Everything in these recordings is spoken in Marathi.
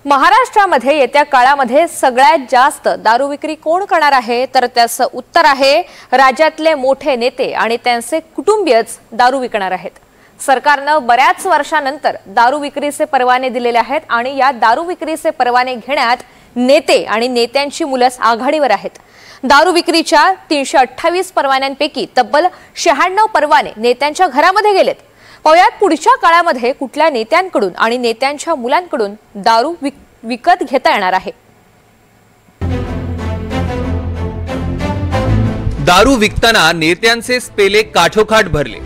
महाराष्ट्रामध्ये येत्या काळामध्ये सगळ्यात जास्त दारू विक्री कोण करणार आहे, तर त्याचं उत्तर आहे राज्यातले मोठे नेते आणि त्यांचे कुटुंबीयच दारू विकणार आहेत। सरकारनं बऱ्याच वर्षांनंतर दारू विक्रीचे परवाने दिलेले आहेत आणि या दारू विक्रीचे परवाने घेण्यात नेते आणि नेत्यांची मुलंच आघाडीवर आहेत। दारू विक्रीच्या 328 परवान्यांपैकी तब्बल 96 परवाने नेत्यांच्या घरामध्ये गेलेत। पाहुयात पुढच्या काळामध्ये कुठल्या नेत्यांकडून आणि नेत्यांच्या मुलांकडून दारू विकत घेता येणार आहे। दारू विकताना नेत्यांचे स्पेले काठोकाठ भरले।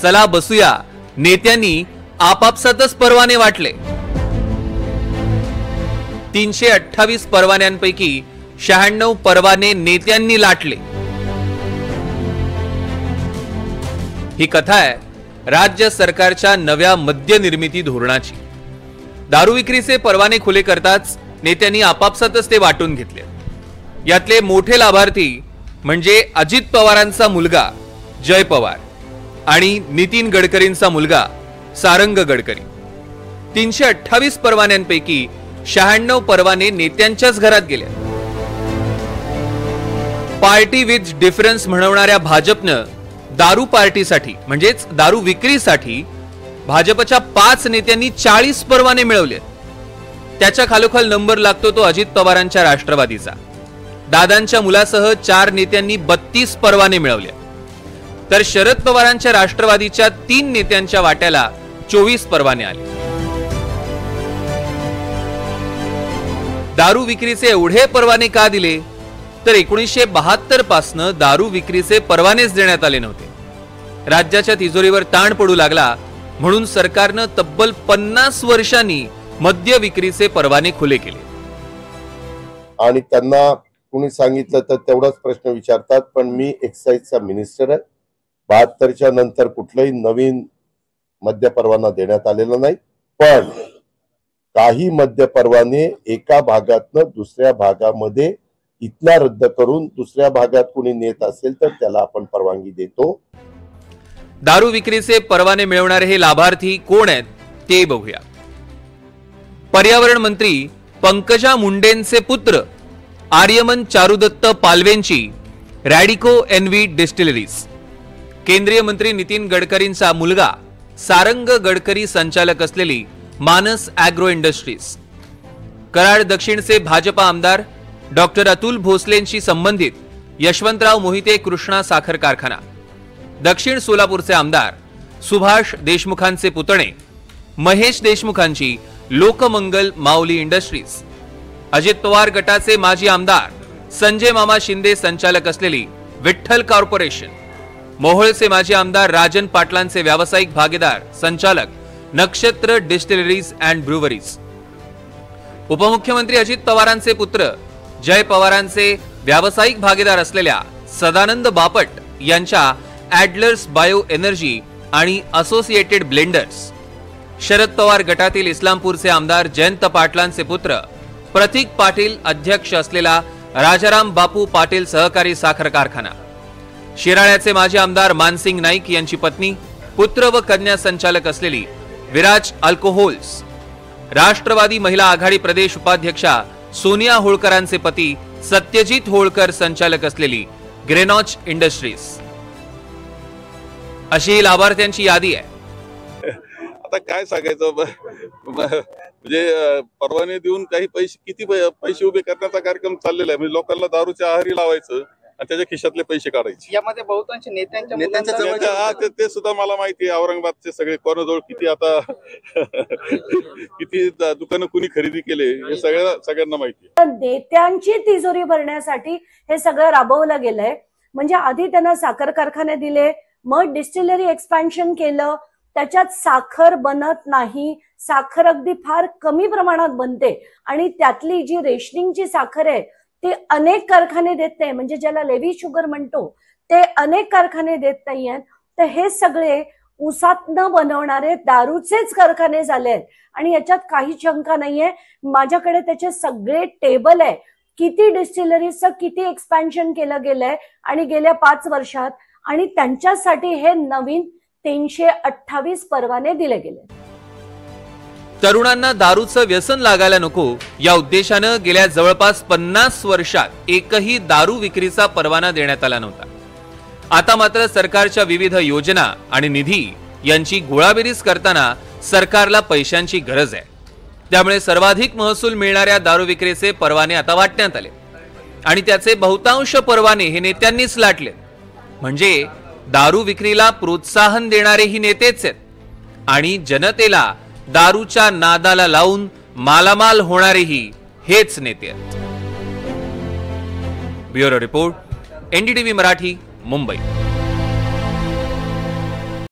चला बसूया, नेत्यांनी आपापसातच परवाने वाटले। 328 परवान्यांपैकी 96 परवाने नेत्यांनी लाटले। ही कथा आहे राज्य सरकारच्या नव्या मद्य निर्मिती धोरणाची। दारू विक्रीचे परवाने खुले करताच नेत्यांनी आपापसातच ते वाटून घेतले। यातले मोठे लाभार्थी म्हणजे अजित पवारांचा मुलगा जय पवार आणि नितीन गडकरींचा मुलगा सारंग गडकरी। 328 परवान्यांपैकी 96 परवाने नेत्यांच्याच घरात गेले। पार्टी विथ डिफरन्स म्हणवणाऱ्या भाजपनं दारू पार्टीसाठी म्हणजेच दारू विक्रीसाठी भाजपच्या 5 नेत्यांनी 40 परवाने मिळवले। त्याच्या खालोखाल नंबर लागतो तो अजित पवारांच्या राष्ट्रवादीचा। दादांच्या मुलासह 4 नेत्यांनी 32 परवाने मिळवले, तर शरद पवारांच्या राष्ट्रवादीच्या 3 नेत्यांच्या वाट्याला 24 परवाने आले। दारू विक्रीचे एवढे परवाने का दिले, तर 1972 पासून दारू विक्रीचे परवानेच देण्यात आले नव्हते। राज्याच्या तिजोरीवर ताण पडू लागला म्हणून सरकारनं तब्बल 50 वर्षांनी मद्य विक्रीचे परवाने खुले केले। आणि त्यांना कुणी सांगितलं तर तेवढाच प्रश्न विचारतात, पण मी एक्साईजचा मिनिस्टर आहे। 72च्या नंतर कुठलाही नवीन मद्य परवाना देण्यात आलेला नाही, पण काही मद्य परवाने एका भागातनं दुसऱ्या भागामध्ये इथला रद्द करून दुसऱ्या भागात कुणी नेत असेल तर त्याला आपण परवानगी देतो। दारू विक्रीचे परवाने मिळवणारे हे लाभार्थी कोण आहेत ते बघूया। पर्यावरण मंत्री पंकजा मुंडेंचे पुत्र आर्यमन चारुदत्त पालवेंची रॅडिको एनव्ही डिस्टिलरीज, केंद्रीय मंत्री नितीन गडकरींचा मुलगा सारंग गडकरी संचालक असलेली मानस ॲग्रो इंडस्ट्रीज, कराड दक्षिणचे भाजपा आमदार डॉक्टर अतुल भोसलेंशी संबंधित यशवंतराव मोहिते कृष्णा साखर कारखाना, दक्षिण सोलापूरचे आमदार सुभाष देशमुखांचे पुतणे महेश देशमुखांची लोकमंगल माऊली इंडस्ट्रीज, अजित पवार गटाचे माजी आमदार संजय मामा शिंदे संचालक असलेली विठ्ठल कॉर्पोरेशन, मोहोळचे माजी आमदार राजन पाटलांचे व्यावसायिक भागीदार संचालक नक्षत्र डिस्टिलरीज अँड ब्रुवरीज, उपमुख्यमंत्री अजित पवारांचे पुत्र जय पवारांचे व्यावसायिक भागीदार असलेल्या सदानंद बापट यांच्या ॲडलर्स बायो एनर्जी आणि असोसिएटेड ब्लेंडर्स, शरद पवार गटातील इस्लामपूरचे आमदार जयंत पाटलांचे पुत्र प्रतीक पाटील अध्यक्ष असलेला राजाराम बापू पाटील सहकारी साखर कारखाना, शिराळ्याचे माजी आमदार मानसिंग नाईक यांची पत्नी पुत्र व कन्या संचालक असलेली विराज अल्कोहोल्स, राष्ट्रवादी महिला आघाडी प्रदेश उपाध्यक्षा सोनिया होळकरांचे पती सत्यजित होळकर संचालक असलेली ग्रेनॉच इंडस्ट्रीज, अशी लाभार्थ्यांची यादी आहे। आता काय सांगायचं, म्हणजे परवाने देऊन काही पैसे किती पैसे उभे करण्याचा कार्यक्रम चाललेला आहे। म्हणजे लोकांना दारूच्या आहारी लावायचं आणि त्याच्या खिशातले पैसे काढायचे। यामध्ये बहुतांश नेत्यांच्या ते सुद्धा मला माहिती आहे। औरंगाबादचे सगळे कोणाजवळ किती आता किती दुकानं कुणी खरेदी केले हे सगळ्यांना माहिती आहे। नेत्यांची तिजोरी भरण्यासाठी हे सगळं राबवलं गेलंय। म्हणजे आधी त्यांना साखर कारखाने दिले, मग डिस्टिलरी एक्सपॅन्शन केलं, त्याच्यात साखर बनत नाही, साखर अगदी फार कमी प्रमाणात बनते आणि त्यातली जी रेशनिंगची साखर आहे ती अनेक कारखाने देत नाही, म्हणजे ज्याला लेव्ही शुगर म्हणतो ते अनेक कारखाने देत नाहीयेत। तर हे सगळे ऊसातनं बनवणारे दारूचेच कारखाने झाले आहेत आणि याच्यात काही शंका नाहीये। माझ्याकडे त्याचे सगळे टेबल आहे, किती डिस्टिलरीजचं किती एक्सपॅन्शन केलं गेलंय आणि गेल्या 5 वर्षात, आणि त्यांच्यासाठी हे नवीन 328 परवाने दिले गेले। तरुणांना दारूचं व्यसन लागायला नको या उद्देशानं गेल्या जवळपास 50 वर्षात एकही दारू विक्रीचा परवाना देण्यात आला नव्हता. आता मात्र सरकारच्या विविध योजना आणि निधी यांची गोळाबेरीज करताना सरकारला पैशांची गरज आहे. त्यामुळे सर्वाधिक महसूल मिळणाऱ्या दारू विक्रीचे परवाने आता वाटण्यात आले आणि त्याचे बहुतांश परवाने हे नेत्यांनीच लाटले. म्हणजे दारू विक्रीला प्रोत्साहन देणारेही नेतेच आहेत आणि जनतेला दारूच्या नादाला लावून मालामाल होणारेही हेच नेते आहेत. Bureau report, NDTV Marathi, Mumbai.